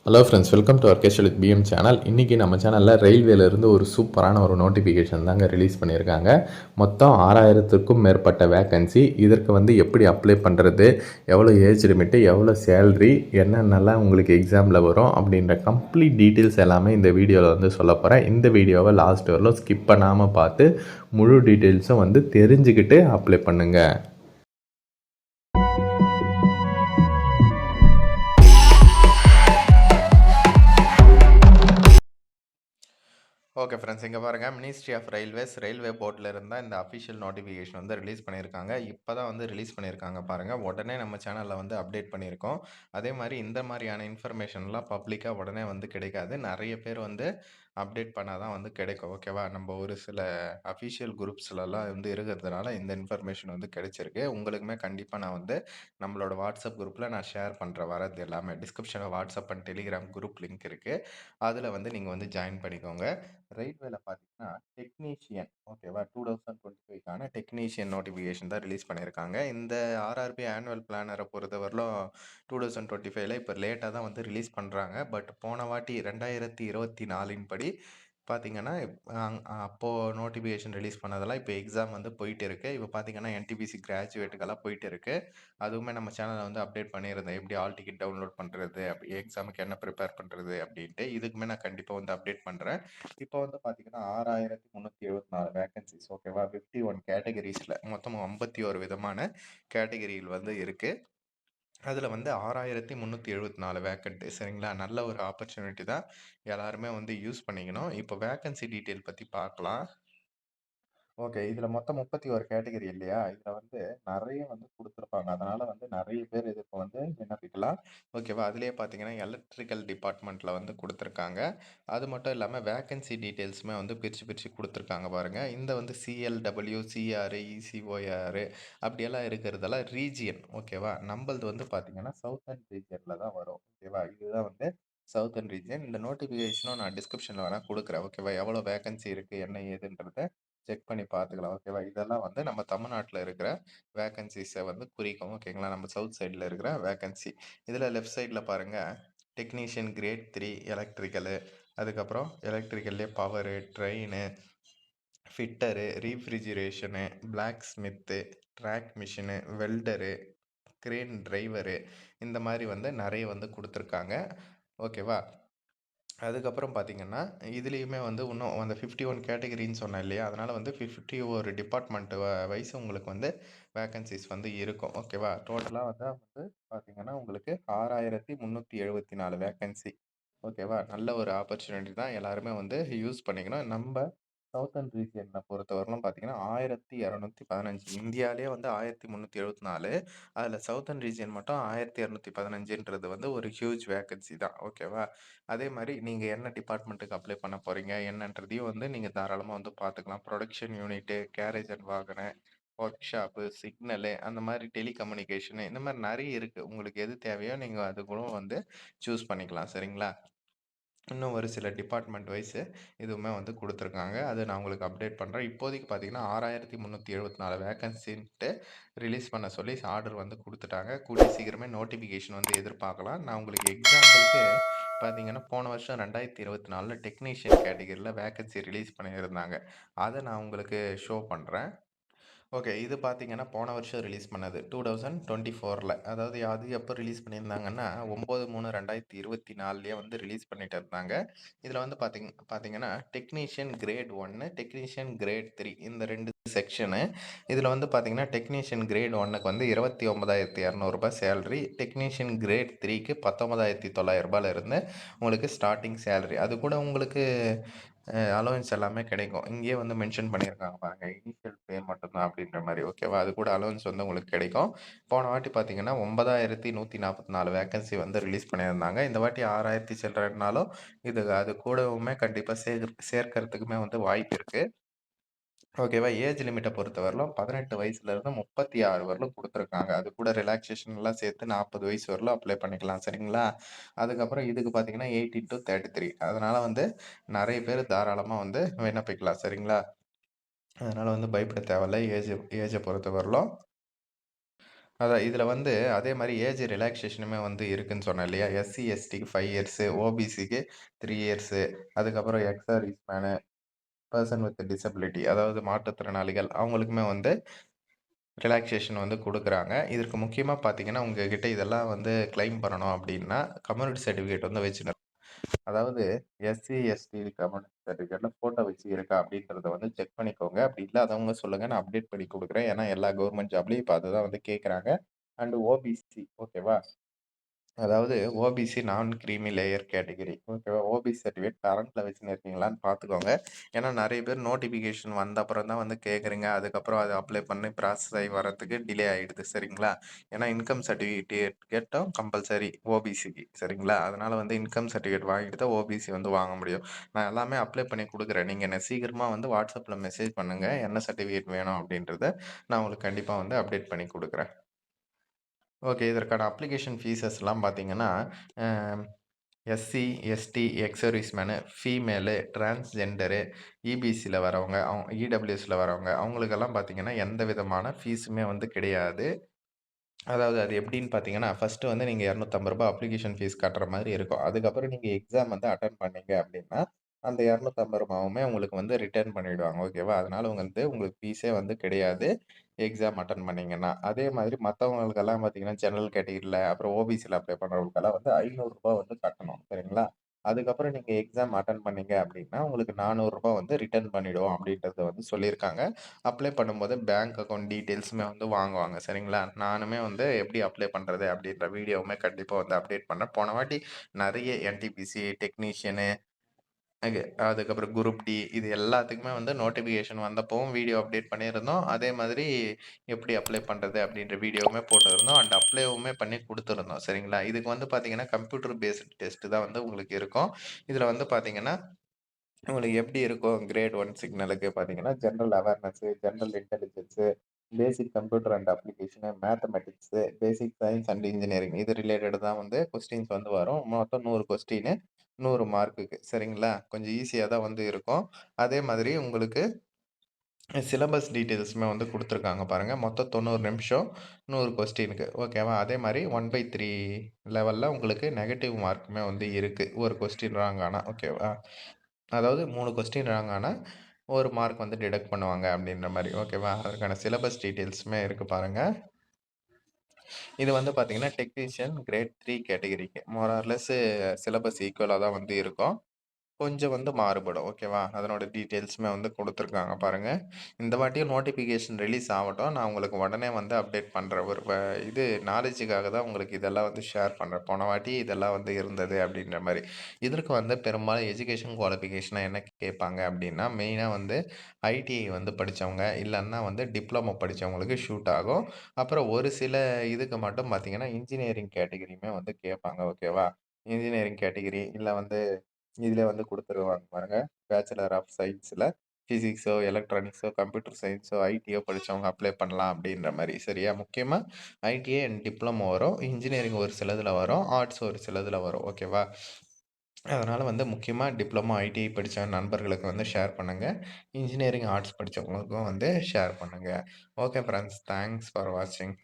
Hello friends, welcome to orchestral with PM channel. இன்றைக்கி நம்ம சேனலில் ரயில்வேலேருந்து ஒரு சூப்பரான ஒரு நோட்டிஃபிகேஷன் தாங்க ரிலீஸ் பண்ணியிருக்காங்க. மொத்தம் 6000க்கும் மேற்பட்ட வேக்கன்சி. இதற்கு எப்படி அப்ளை பண்ணுறது, எவ்வளோ ஏஜ் லிமிட்டு, எவ்வளோ சேல்ரி, என்னென்னலாம் உங்களுக்கு எக்ஸாமில் வரும் அப்படின்ற கம்ப்ளீட் டீட்டெயில்ஸ் எல்லாமே இந்த வீடியோவில் சொல்ல போகிறேன். இந்த வீடியோவை லாஸ்ட் வரலும் ஸ்கிப் பண்ணாமல் பார்த்து முழு டீட்டெயில்ஸும் தெரிஞ்சுக்கிட்டு அப்ளை பண்ணுங்கள். ஓகே ஃப்ரெண்ட்ஸ், இங்கே பாருங்கள், மினிஸ்ட்ரி ஆஃப் ரயில்வே போர்டில் இருந்தால் இந்த அஃபிஷியல் நோட்டிஃபிகேஷன் ரிலீஸ் பண்ணியிருக்காங்க. இப்போ தான் ரிலீஸ் பண்ணியிருக்காங்க பாருங்கள். உடனே நம்ம சேனலில் அப்டேட் பண்ணியிருக்கோம். அதே மாதிரி இந்த மாதிரியான இன்ஃபர்மேஷன்லாம் பப்ளிக்காக உடனே கிடைக்காது. நிறைய பேர் அப்டேட் பண்ணால் தான் கிடைக்கும். ஓகேவா? நம்ம ஒரு சில அஃபிஷியல் குரூப்ஸ்லலாம் இருக்கிறதுனால இந்த இன்ஃபர்மேஷன் கிடைச்சிருக்கு. உங்களுக்குமே கண்டிப்பாக நான் நம்மளோட வாட்ஸ்அப் குரூப்பில் நான் ஷேர் பண்ணுறேன். வரது எல்லாமே டிஸ்கிரிப்ஷனில் WhatsApp and Telegram group link இருக்குது. அதில் நீங்கள் ஜாயின் பண்ணிக்கோங்க. ரயில்வேல பார்த்தீங்கன்னா டெக்னீஷியன், ஓகேவா, 2025க்கான டெக்னீஷியன் நோட்டிஃபிகேஷன் தான் ரிலீஸ் பண்ணியிருக்காங்க. இந்த ஆர்ஆர்பி ஆனுவல் பிளானரை பொறுத்தவரையிலும் 2025ல் இப்போ லேட்டாக தான் ரிலீஸ் பண்ணுறாங்க. பட் போன வாட்டி 2024 படி பார்த்தீங்கன்னா அப்போது நோட்டிஃபிகேஷன் ரிலீஸ் பண்ணதெல்லாம் இப்போ எக்ஸாம் போயிட்டு இருக்கு. இப்போ பார்த்தீங்கன்னா என்டிபிசி கிராஜுவேட்டுக்கெல்லாம் போயிட்டு இருக்கு. அதுவுமே நம்ம சேனலில் அப்டேட் பண்ணியிருந்தேன். எப்படி ஆல் டிக்கெட் டவுன்லோட் பண்ணுறது, அப்படி எக்ஸாமுக்கு என்ன ப்ரிப்பேர் பண்ணுறது அப்படின்ட்டு. இதுக்குமே நான் கண்டிப்பாக அப்டேட் பண்ணுறேன். இப்போ பார்த்தீங்கன்னா 6374 வேகன்சிஸ், ஓகேவா, 51 கேட்டகரிஸில் மொத்தம் 51 விதமான கேட்டகரியில் இருக்குது. அதில் 6374 வேக்கண்ட். சரிங்களா? நல்ல ஒரு ஆப்பர்ச்சுனிட்டி தான். எல்லாருமே யூஸ் பண்ணிக்கணும். இப்போ வேக்கன்சி டீட்டெயில் பற்றி பார்க்கலாம். ஓகே. இதில மொத்தம் 31 கேட்டகரி இல்லையா? இதில நெறைய குடுத்துருப்பாங்க. அதனால நெறைய பேர் இதுக்கு விண்ணப்பிக்கலாம். ஓகேவா? அதிலேயே பார்த்தீங்கன்னா, எலக்ட்ரிக்கல் டிபார்ட்மெண்ட்ல குடுத்துருக்காங்க. அது மட்டும் இல்லாம வேக்கன்சி டீட்டெயில்ஸுமே பிரிச்சு பிரிச்சு குடுத்துருக்காங்க பாருங்க. இந்த சிஎல்டபிள்யூ, சிஆர், இசிஓஆர் அப்படியெல்லாம் இருக்கிறதெல்லாம் ரீஜியன். ஓகேவா? நம்பளது பார்த்தீங்கன்னா, சவுத்தர்ன் ரீஜியன்ல தான் வரும். ஓகேவா? இதுதான் சவுத்தர்ன் ரீஜியன். இந்த நோட்டிஃபிகேஷனும் நான் டிஸ்கிரிப்ஷன்ல வேணா குடுக்குறேன். ஓகேவா? எவ்வளோ வேக்கன்சி இருக்கு, என்ன ஏதுன்றத செக் பண்ணி பார்த்துக்கலாம். ஓகேவா? இதெல்லாம் நம்ம தமிழ்நாட்டில இருக்கிற வேக்கன்சிஸை குறிக்கும். ஓகேங்களா? நம்ம சவுத் சைடில் இருக்கிற வேக்கன்சி. இதில் லெஃப்ட் சைடில் பாருங்கள், டெக்னீஷியன் கிரேட் 3 எலக்ட்ரிக்கலு, அதுக்கப்புறம் எலக்ட்ரிக்கல்லே power, train, fitter, refrigeration, blacksmith, track machine, welder, crane driver, இந்த மாதிரி நிறைய கொடுத்துருக்காங்க. ஓகேவா? அதுக்கப்புறம் பார்த்தீங்கன்னா, இதுலேயுமே இன்னும் அந்த 51 கேட்டகரின்னு சொன்னேன் இல்லையா? அதனால் 51 டிபார்ட்மெண்ட் வைஸ் உங்களுக்கு வேக்கன்சிஸ் இருக்கும். ஓகேவா? டோட்டலா பார்த்தீங்கன்னா, உங்களுக்கு 6374 வேக்கன்சி. ஓகேவா? நல்ல ஒரு ஆப்பர்ச்சுனிட்டி தான். எல்லாருமே யூஸ் பண்ணிக்கணும். நம்ப சவுத்தர்ன் ரீஜியன பொறுத்தவரையிலும் பார்த்தீங்கன்னா, 1215. இந்தியாவிலேயே 1374. அதில சவுத்தர்ன் ரீஜியன் மட்டும் 1215ன்றது ஒரு ஹியூஜ் வேக்கன்சி தான். ஓகேவா? அதே மாரி நீங்க என்ன டிபார்ட்மெண்ட்டுக்கு அப்ளை பண்ண போறீங்க, என்னன்றதையும் நீங்க தாராளமா பார்த்துக்கலாம். புரொடக்ஷன் யூனிட்டு, கேரேஜ் அண்ட் வாகன, ஒர்க் ஷாப்பு, சிக்னலு, அந்த மாரி டெலிகம்யூனிகேஷனு, இந்த மாரி நெறைய இருக்கு. உங்களுக்கு எது தேவையோ நீங்க அது கூட சூஸ் பண்ணிக்கலாம். சரிங்களா? இன்னும் ஒரு சில டிபார்ட்மெண்ட் வைஸ் இதுவுமே குடுத்துருக்காங்க. அது நான் உங்களுக்கு அப்டேட் பண்றேன். இப்போதைக்கு பார்த்தீங்கன்னா, 6374 வேக்கன்சின்ட்டு ரிலீஸ் பண்ண சொல்லி ஆர்டர் குடுத்துட்டாங்க. கூடிய சீக்கிரமே நோட்டிஃபிகேஷன் எதிர்பார்க்கலாம். நான் உங்களுக்கு எக்ஸாம்பிளுக்கு பார்த்தீங்கன்னா, போன வருஷம் 2024ல டெக்னீஷியன் கேட்டகரில வேக்கன்சி ரிலீஸ் பண்ணியிருந்தாங்க. அத நான் உங்களுக்கு ஷோ பண்றேன். ஓகே. இது பார்த்தீங்கன்னா, போன வருஷம் ரிலீஸ் பண்ணது. 2024ல. அதாவது அது எப்போ ரிலீஸ் பண்ணியிருந்தாங்கன்னா, 9/3/2024லயே ரிலீஸ் பண்ணிட்டு இருந்தாங்க. இதில பார்த்தீங்கன்னா, டெக்னீஷியன் கிரேட் 1, டெக்னீஷியன் கிரேட் 3 இந்த 2 செக்ஷனு. இதில பார்த்தீங்கன்னா, டெக்னீஷியன் கிரேட் 1க்கு ரூ. 29,200 சேலரி. டெக்னீஷியன் கிரேட் 3க்கு ரூ. 19,900 இருந்து உங்களுக்கு ஸ்டார்ட்டிங் சேலரி. அது கூட உங்களுக்கு அலோவன்ஸ் எல்லாமே கிடைக்கும். இங்கேயே மென்ஷன் பண்ணியிருக்காங்க பாருங்க. இனிஷியல் பே மட்டும் தான் அப்படின்ற மாரி. ஓகேவா? அது கூட அலோவன்ஸ் உங்களுக்கு கிடைக்கும். போன வாட்டி பார்த்தீங்கன்னா, 9144 வேக்கன்சி ரிலீஸ் பண்ணியிருந்தாங்க. இந்த வாட்டி 6000 சில்றனாலும் அது கூடவுமே கண்டிப்பா சேர்க்கறதுக்குமே வாய்ப்பு இருக்கு. ஓகேவா? ஏஜ் லிமிட்ட பொறுத்தவரையிலும் 18 வயசுலேருந்து 36 வரலும் குடுத்துருக்காங்க. அது கூட ரிலாக்சேஷன்லாம் சேர்த்து 40 வயசு வரலும் அப்ளை பண்ணிக்கலாம். சரிங்களா? அதுக்கப்புறம் இதுக்கு பார்த்தீங்கன்னா, 18-33. அதனால நெறைய பேர் தாராளமா விண்ணப்பிக்கலாம். சரிங்களா? அதனால பயப்பட தேவையில்ல. ஏஜ பொறுத்தவரையிலும். அதான் இதில வந்து அதே மாரி ஏஜ் ரிலாக்சேஷனுமே வந்து இருக்குன்னு சொன்னேன் இல்லையா? எஸ்சி, எஸ்டிக்கு 5 இயர்ஸு, ஓபிசிக்கு 3 இயர்ஸு, அதுக்கப்புறம் ex service menu, person with disability அதாவது மாற்றுத்திறனாளிகள் அவங்களுக்குமே வந்து ரிலாக்சேஷன் வந்து குடுக்குறாங்க. இதற்கு முக்கியமா பார்த்தீங்கன்னா, உங்ககிட்ட இதெல்லாம் வந்து கிளைம் பண்ணணும் அப்டின்னா, கம்யூனிட்டி சர்டிஃபிகேட் வந்து வச்சுக்கணும். அதாவது எஸ்சி, எஸ்டி கம்யூனிட்டி சர்டிஃபிகேட்ல ஃபோட்டோ வச்சு இருக்கா அப்டின்றத வந்து செக் பண்ணிக்கோங்க. அப்டி இல்லாதவங்க சொல்லுங்க. நான் அப்டேட் பண்ணி குடுக்குறேன். ஏன்னா எல்லா கவர்மெண்ட் ஜாப்லயும் இப்ப அதுதான் வந்து கேட்குறாங்க. அண்ட் ஓபிசி ஓகேவா? அதாவது ஓபிசி நான் கிரீமி லேயர் கேட்டகரி. ஓகேவா? ஓபிசி சர்டிஃபிகேட் கரண்ட்ல வச்சுன்னு இருக்கீங்களான்னு பார்த்துக்கோங்க. ஏன்னா நெறைய பேர் நோட்டிஃபிகேஷன் வந்த அப்புறம் தான் வந்து கேட்குறீங்க. அதுக்கப்புறம் அத அப்ளை பண்ணி ப்ராசஸ் ஆகி வரதுக்கு டிலே ஆயிடுது. சரிங்களா? ஏன்னா இன்கம் சர்டிஃபிகேட் கேட்டோம் கம்பல்சரி ஓபிசிக்கு. சரிங்களா? அதனால வந்து இன்கம் சர்டிஃபிகேட் வாங்கிட்டு தான் ஓபிசி வந்து வாங்க முடியும். நான் எல்லாமே அப்ளை பண்ணி குடுக்குறேன். நீங்க என்ன சீக்கிரமா வந்து WhatsAppல மெசேஜ் பண்ணுங்க. என்ன சர்டிஃபிகேட் வேணும் அப்டின்றத நான் உங்களுக்கு கண்டிப்பா வந்து அப்டேட் பண்ணி குடுக்குறேன். ஓகே. இதற்கான அப்ளிகேஷன் ஃபீஸஸ்லாம் பார்த்தீங்கன்னா, அ SC, ST, ex serviceman, female, transgender, இபிசில வரவங்க, இடபிள்யூஎஸ்ல வரவங்க, அவங்களுக்கெல்லாம் பார்த்தீங்கன்னா, எந்த விதமான ஃபீஸுமே வந்து கிடையாது. அதாவது அது எப்படின்னு பார்த்தீங்கன்னா, ஃபர்ஸ்ட்டு வந்து நீங்க ரூ. 250 அப்ளிகேஷன் ஃபீஸ் கட்டுற மாரி இருக்கும். அதுக்கப்புறம் நீங்க எக்ஸாம் வந்து அட்டெண்ட் பண்ணீங்க அப்படின்னா, அந்த ரூ. 250வுமே உங்களுக்கு வந்து ரிட்டர்ன் பண்ணிடுவாங்க. ஓகேவா? அதனால வந்து உங்களுக்கு ஃபீஸே வந்து கிடையாது. எக்ஸாம் அட்டெண்ட் பண்ணீங்கன்னா. அதே மாதிரி மத்தவங்களுக்கெல்லாம் பார்த்தீங்கன்னா, ஜெனரல் கேட்டகரில அப்புறம் ஓபிசில அப்ளை பண்றவங்களுக்கெல்லாம் வந்து ரூ. 500 வந்து கட்டணும். சரிங்களா? அதுக்கப்புறம் நீங்க எக்ஸாம் அட்டெண்ட் பண்ணீங்க அப்படின்னா, உங்களுக்கு ரூ. 400 வந்து ரிட்டர்ன் பண்ணிடுவோம் அப்படின்றத வந்து சொல்லியிருக்காங்க. அப்ளை பண்ணும்போது பேங்க் அக்கவுண்ட் டீட்டெயில்ஸுமே வந்து வாங்குவாங்க. சரிங்களா? நானுமே வந்து எப்படி அப்ளை பண்றது அப்படின்ற வீடியோவுமே கண்டிப்பா வந்து அப்டேட் பண்ணேன். போன வாட்டி நெறைய என்டிபிசி, டெக்னீஷியனு அதுக்கப்புறம் குரூப் டி இது எல்லாத்துக்குமே வந்து நோட்டிஃபிகேஷன் வந்தப்பவும் வீடியோ அப்டேட் பண்ணியிருந்தோம். அதே மாதிரி எப்படி அப்ளை பண்றது அப்படின்ற வீடியோவுமே போட்டிருந்தோம். அண்ட் அப்ளைவுமே பண்ணி குடுத்துருந்தோம். சரிங்களா? இதுக்கு வந்து பார்த்தீங்கன்னா, கம்ப்யூட்டர் பேஸ்டு டெஸ்ட் தான் வந்து உங்களுக்கு இருக்கும். இதில வந்து பார்த்தீங்கன்னா உங்களுக்கு எப்படி இருக்கும் கிரேட் 1 சிக்னலுக்கு பார்த்தீங்கன்னா, general awareness, general intelligence, basic computer and application, mathematics, basic science and engineering இது ரிலேட்டட் தான் வந்து கொஸ்டின்ஸ் வந்து வரும். மொத்தம் 100 கொஸ்டினு 100 மார்க்குக்கு சரிங்களா? கொஞ்சம் ஈஸியா தான் வந்து இருக்கும். அதே மாதிரி உங்களுக்கு சிலபஸ் டீட்டெயில்ஸுமே வந்து குடுத்துருக்காங்க பாருங்க. மொத்தம் 90 நிமிஷம் 100 கொஸ்டினுக்கு ஓகேவா? அதே மாரி 1/3 லெவல்ல உங்களுக்கு நெகட்டிவ் மார்க்குமே வந்து இருக்கு. ஒரு கொஸ்டின் ராங் ஆனா ஓகேவா? அதாவது 3 கொஸ்டின் ராங் ஆனா, 1 மார்க் வந்து டிடக்ட் பண்ணுவாங்க அப்டின்ற மாரி. ஓகேவா? அதற்கான சிலபஸ் டீட்டெயில்ஸுமே இருக்கு பாருங்க. இது வந்து பார்த்தீங்கன்னா, டெக்னீஷியன் கிரேட் 3 கேட்டகரிக்கு. மோர் ஆர் லெஸ் சிலபஸ் ஈக்குவலா தான் வந்து இருக்கும். கொஞ்சம் வந்து மாறுபடும். ஓகேவா? அதனோட டீட்டெயில்ஸுமே வந்து குடுத்துருக்காங்க பாருங்க. இந்த வாட்டியும் நோட்டிஃபிகேஷன் ரிலீஸ் ஆவட்டும். நான் உங்களுக்கு உடனே வந்து அப்டேட் பண்றேன். ஒரு இது நாலேட்ஜுக்காக தான் உங்களுக்கு இதெல்லாம் வந்து ஷேர் பண்றேன். போன வாட்டி இதெல்லாம் வந்து இருந்தது அப்டின்ற மாரி. இதற்கு வந்து பெரும்பாலும் எஜுகேஷன் குவாலிஃபிகேஷனா என்ன கேட்பாங்க அப்டின்னா, மெயினா வந்து ஐடிஐ வந்து படிச்சவங்க, இல்லன்னா வந்து டிப்ளமோ படிச்சவங்களுக்கு ஷூட் ஆகும். அப்புறம் ஒரு சில இதுக்கு மட்டும் பார்த்தீங்கன்னா, இன்ஜினியரிங் கேட்டகரியுமே வந்து கேட்பாங்க. ஓகேவா? இன்ஜினியரிங் கேட்டகரி இல்ல வந்து இதிலே வந்து குடுத்துருவாங்க பாருங்க. பேச்சுலர் ஆஃப் சயின்ஸ்ல பிசிக்ஸோ, எலக்ட்ரானிக்ஸோ, கம்ப்யூட்டர் சயன்ஸோ, ஐடியோ படிச்சவங்க அப்ளை பண்ணலாம் அப்டின்ற மாரி. சரியா? முக்கியமா ஐடிஐ அண்ட் டிப்ளமோ வரும். இன்ஜினியரிங் ஒரு சிலதுல வரும். ஆர்ட்ஸ் ஒரு சிலதுல வரும். ஓகேவா? அதனால வந்து முக்கியமா டிப்ளமோ, ஐடிஐ படிச்ச நண்பர்களுக்கு வந்து ஷேர் பண்ணுங்க. இன்ஜினியரிங், ஆர்ட்ஸ் படிச்சவங்களுக்கும் வந்து ஷேர் பண்ணுங்க. Okay friends. தேங்க்ஸ் ஃபார் வாட்சிங்.